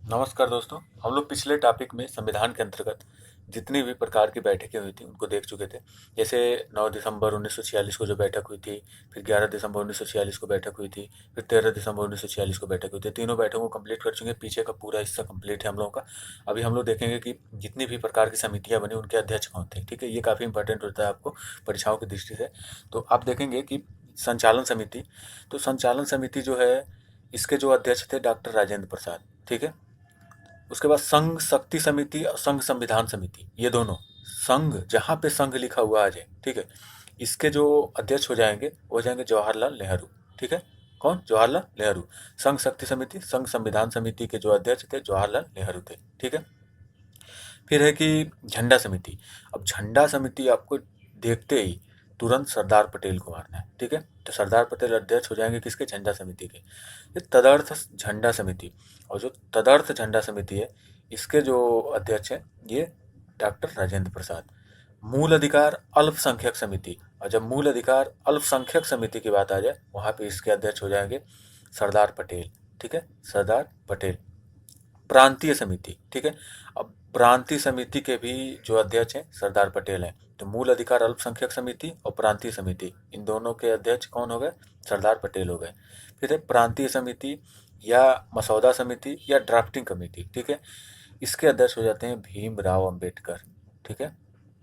नमस्कार दोस्तों। हम लोग पिछले टॉपिक में संविधान के अंतर्गत जितनी भी प्रकार की बैठकें हुई थी उनको देख चुके थे। जैसे 9 दिसंबर 1946 को जो बैठक हुई थी, फिर 11 दिसंबर 1946 को बैठक हुई थी, फिर 13 दिसंबर 1946 को बैठक हुई थी। तीनों बैठकों को कंप्लीट कर चुके हैं, पीछे का पूरा हिस्सा कंप्लीट है हम लोगों का। अभी हम लोग देखेंगे कि जितनी भी प्रकार की समितियां बनी उनके अध्यक्ष कौन थे। ठीक है, ये काफ़ी इंपॉर्टेंट होता है आपको परीक्षाओं की दृष्टि से। तो आप देखेंगे कि संचालन समिति, तो संचालन समिति जो है इसके जो अध्यक्ष थे डॉक्टर राजेंद्र प्रसाद। ठीक है, उसके बाद संघ शक्ति समिति और संघ संविधान समिति, ये दोनों संघ, जहाँ पे संघ लिखा हुआ आ जाए, ठीक है, इसके जो अध्यक्ष हो जाएंगे वो हो जाएंगे जवाहरलाल नेहरू। ठीक है, कौन? जवाहरलाल नेहरू। संघ शक्ति समिति, संघ संविधान समिति के जो अध्यक्ष थे जवाहरलाल नेहरू थे। ठीक है, फिर है कि झंडा समिति। अब झंडा समिति आपको देखते ही तुरंत सरदार पटेल को मारना है। ठीक है, तो सरदार पटेल अध्यक्ष हो जाएंगे किसके? झंडा समिति के। ये तदर्थ झंडा समिति, और जो तदर्थ झंडा समिति है इसके जो अध्यक्ष हैं ये डॉक्टर राजेंद्र प्रसाद। मूल अधिकार अल्पसंख्यक समिति, और जब मूल अधिकार अल्पसंख्यक समिति की बात आ जाए वहां पे इसके अध्यक्ष हो जाएंगे सरदार पटेल। ठीक है, सरदार पटेल। प्रांतीय समिति, ठीक है, अब प्रांतीय समिति के भी जो अध्यक्ष हैं सरदार पटेल हैं। तो मूल अधिकार अल्पसंख्यक समिति और प्रांतीय समिति, इन दोनों के अध्यक्ष कौन हो गए? सरदार पटेल हो गए। फिर है प्रांतीय समिति या मसौदा समिति या ड्राफ्टिंग कमेटी। ठीक है, इसके अध्यक्ष हो जाते हैं भीमराव अंबेडकर। ठीक है,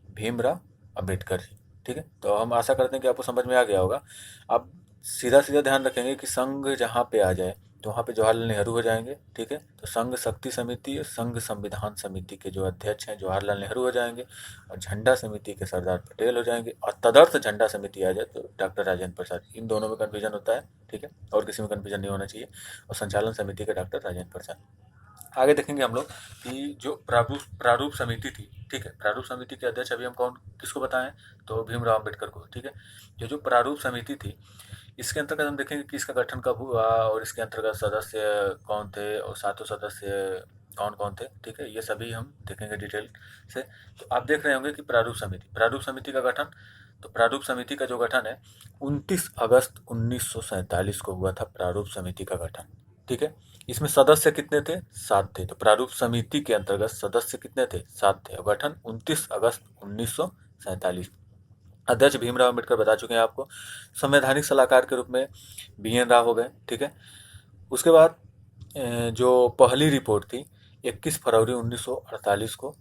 भीमराव अंबेडकर जी। ठीक है, तो हम आशा करते हैं कि आपको समझ में आ गया होगा। अब सीधा सीधा ध्यान रखेंगे कि संघ जहाँ पे आ जाए तो वहाँ पे जवाहरलाल नेहरू हो जाएंगे। ठीक है, तो संघ शक्ति समिति और संघ संविधान समिति के जो अध्यक्ष हैं जवाहरलाल नेहरू हो जाएंगे, और झंडा समिति के सरदार पटेल हो जाएंगे, और तदर्थ झंडा समिति आ जाए तो डॉक्टर राजेंद्र प्रसाद। इन दोनों में कन्फ्यूजन होता है, ठीक है, और किसी में कन्फ्यूजन नहीं होना चाहिए। और संचालन समिति का डॉक्टर राजेंद्र प्रसाद। आगे देखेंगे हम लोग कि जो प्रारूप प्रारूप समिति थी, ठीक है, प्रारूप समिति के अध्यक्ष अभी हम कौन किसको बताएं? तो भीमराव अंबेडकर को। ठीक है, ये जो प्रारूप समिति थी इसके अंतर्गत हम देखेंगे कि इसका गठन कब हुआ और इसके अंतर्गत सदस्य कौन थे और सातों सदस्य कौन कौन थे। ठीक है, ये सभी हम देखेंगे डिटेल से। तो आप देख रहे होंगे कि प्रारूप समिति का गठन, तो प्रारूप समिति का जो गठन है 29 अगस्त 1947 को हुआ था प्रारूप समिति का गठन। ठीक है, इसमें सदस्य कितने थे? 7 थे। तो प्रारूप समिति के अंतर्गत सदस्य कितने थे? 7 थे। गठन 29 अगस्त 1947। अध्यक्ष भीमराव अम्बेडकर बता चुके हैं आपको। संवैधानिक सलाहकार के रूप में BN राव हो गए। ठीक है, उसके बाद जो पहली रिपोर्ट थी 21 फरवरी 1948 को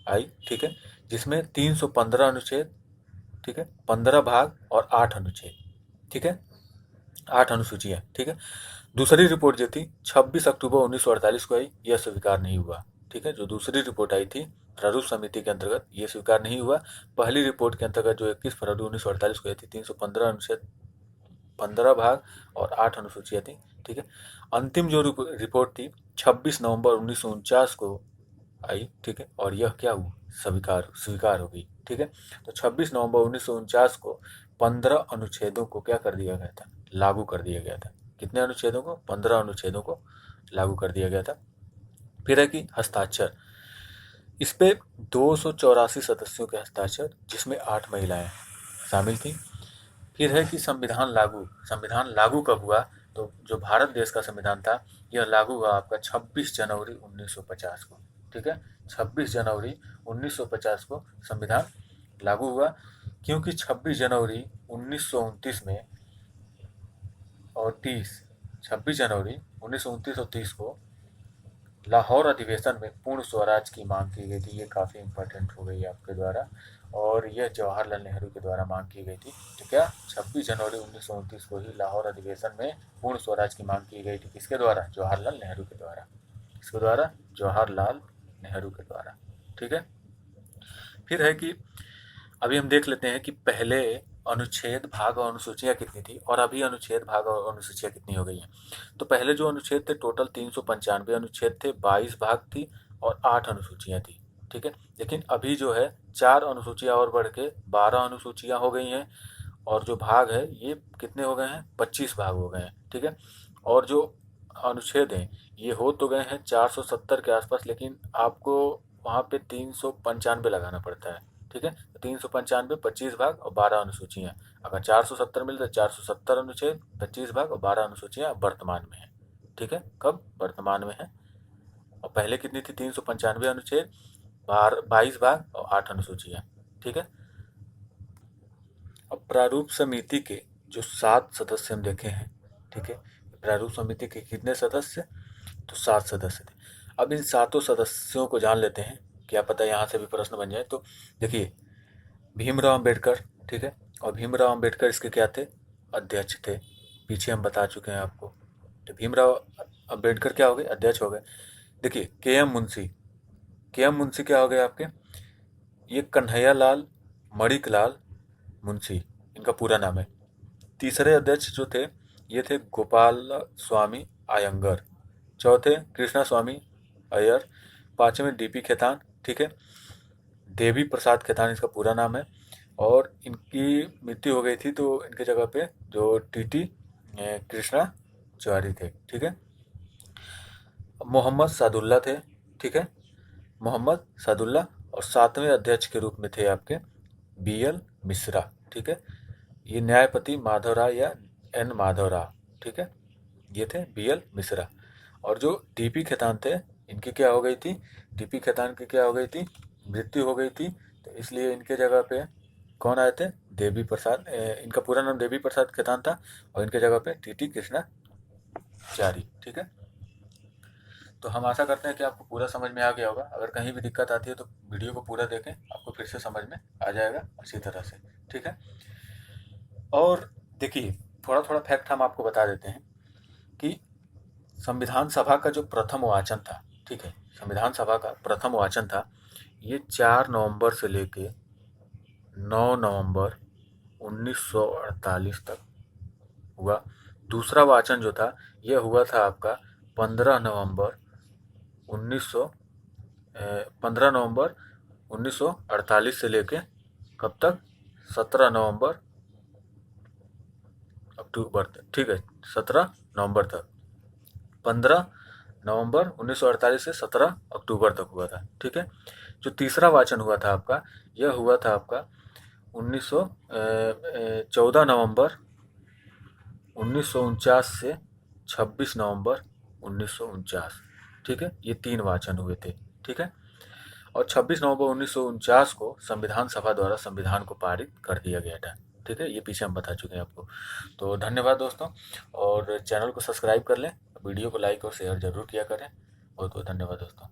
आई। ठीक है, जिसमें 315 अनुच्छेद, ठीक है, 15 भाग और 8 अनुच्छेद, ठीक है, 8 अनुसूचियां। ठीक है, दूसरी रिपोर्ट जो थी 26 अक्टूबर 1948 को आई, यह स्वीकार नहीं हुआ। ठीक है, जो दूसरी रिपोर्ट आई थी प्रारूप समिति के अंतर्गत ये स्वीकार नहीं हुआ। पहली रिपोर्ट के अंतर्गत जो 21 फरवरी 1948 को आई थी 315 अनुच्छेद, 15 भाग और 8 अनुसूचियां थी। ठीक है, अंतिम जो रिपोर्ट थी 26 नवंबर 1949 को आई। ठीक है, और यह क्या हुआ? स्वीकार स्वीकार हो गई। ठीक है, तो 26 नवंबर 1949 को 15 अनुच्छेदों को क्या कर दिया गया था? लागू कर दिया गया था। कितने अनुच्छेदों को? 15 अनुच्छेदों को लागू कर दिया गया था। फिर है कि हस्ताक्षर, इस पे 284 सदस्यों के हस्ताक्षर, जिसमें 8 महिलाएं शामिल थी। फिर है कि संविधान लागू कब हुआ? तो जो भारत देश का संविधान था यह लागू हुआ आपका 26 जनवरी 1950 को। ठीक है, 26 जनवरी 1950 को संविधान लागू हुआ, क्योंकि 26 जनवरी 1929 में और 26 जनवरी 1929 और 30 को लाहौर अधिवेशन में पूर्ण स्वराज की मांग की गई थी। ये काफ़ी इंपॉर्टेंट हो गई आपके द्वारा, और यह जवाहरलाल नेहरू के द्वारा मांग की गई थी। तो क्या 26 जनवरी 1929 को ही लाहौर अधिवेशन में पूर्ण स्वराज की मांग की गई थी? किसके द्वारा? जवाहरलाल नेहरू के द्वारा। किसके द्वारा? जवाहरलाल नेहरू के द्वारा। ठीक है, फिर है कि अभी हम देख लेते हैं कि पहले अनुच्छेद भाग और अनुसूचियां कितनी थी और अभी अनुच्छेद भाग और अनुसूचियां कितनी हो गई हैं। तो पहले जो अनुच्छेद थे टोटल 395 अनुच्छेद थे, 22 भाग थी और 8 अनुसूचियां थी। ठीक है, लेकिन अभी जो है 4 अनुसूचियां और बढ़ के 12 अनुसूचियां हो गई हैं, और जो भाग है ये कितने हो गए हैं? 25 भाग हो गए हैं। ठीक है, और जो अनुच्छेद हैं ये हो तो गए हैं 470 के आसपास, लेकिन आपको वहाँ पे 395 लगाना पड़ता है। ठीक है, 395, 25 भाग और 12 अनुसूचियाँ। अगर 470 मिले तो 470 अनुच्छेद, 25 भाग और 12 अनुसूचियाँ वर्तमान में है। ठीक है, कब? वर्तमान में है। और पहले कितनी थी? 395 अनुच्छेद, 22 भाग और 8 अनुसूचियाँ। ठीक है। अब प्रारूप समिति के जो 7 सदस्य हम देखे हैं, ठीक है, प्रारूप समिति के कितने सदस्य? तो 7 सदस्य थे। अब इन 7 सदस्यों को जान लेते हैं, क्या पता यहाँ से भी प्रश्न बन जाए। तो देखिए, भीमराव अंबेडकर, ठीक है, और भीमराव अंबेडकर इसके क्या थे? अध्यक्ष थे। पीछे हम बता चुके हैं आपको। तो भीमराव अंबेडकर क्या हो गए? अध्यक्ष हो गए। देखिए, के एम मुंशी क्या हो गए आपके? ये कन्हैया लाल मणिकलाल मुंशी इनका पूरा नाम है। तीसरे अध्यक्ष जो थे, ये थे गोपाल स्वामी आयंगर। चौथे कृष्णा स्वामी अय्यर। पांचवें डीपी खेतान, ठीक है, देवी प्रसाद खेतान इसका पूरा नाम है। और इनकी मृत्यु हो गई थी, तो इनके जगह पे जो टीटी कृष्णाचार्य थे, ठीक है। मोहम्मद सादुल्ला थे, ठीक है, मोहम्मद सादुल्ला। और 7वें अध्यक्ष के रूप में थे आपके बीएल मिश्रा, ठीक है। ये न्यायपति माधवराव या एन माधवराव, ठीक है, ये थे बीएल मिश्रा। और जो डीपी खेतान थे, इनकी क्या हो गई थी? डीपी खेतान की क्या हो गई थी? मृत्यु हो गई थी। तो इसलिए इनके जगह पे कौन आए थे? देवी प्रसाद। इनका पूरा नाम देवी प्रसाद खेतान था, और इनके जगह पे टीटी कृष्णाचारी, ठीक है। तो हम आशा करते हैं कि आपको पूरा समझ में आ गया होगा। अगर कहीं भी दिक्कत आती है तो वीडियो को पूरा देखें, आपको फिर से समझ में आ जाएगा अच्छी तरह से, ठीक है। और देखिए, थोड़ा थोड़ा फैक्ट हम आपको बता देते हैं कि संविधान सभा का जो प्रथम वाचन था, ठीक है, संविधान सभा का प्रथम वाचन था, ये 4 नवंबर से लेके 9 नवंबर 1948 तक हुआ। दूसरा वाचन जो था, यह हुआ था आपका 15 नवंबर 1948 से लेके कब तक? 17 नवंबर अक्टूबर तक, ठीक है, 17 नवंबर तक। 15 नवंबर 1948 से 17 अक्टूबर तक हुआ था, ठीक है। जो तीसरा वाचन हुआ था आपका, यह हुआ था आपका 14 नवंबर 1949 से 26 नवंबर 1949, ठीक है। ये 3 वाचन हुए थे, ठीक है। और 26 नवंबर 1949 को संविधान सभा द्वारा संविधान को पारित कर दिया गया था, ठीक है। ये पीछे हम बता चुके हैं आपको। तो धन्यवाद दोस्तों, और चैनल को सब्सक्राइब कर लें, वीडियो को लाइक और शेयर जरूर किया करें। बहुत बहुत धन्यवाद दोस्तों।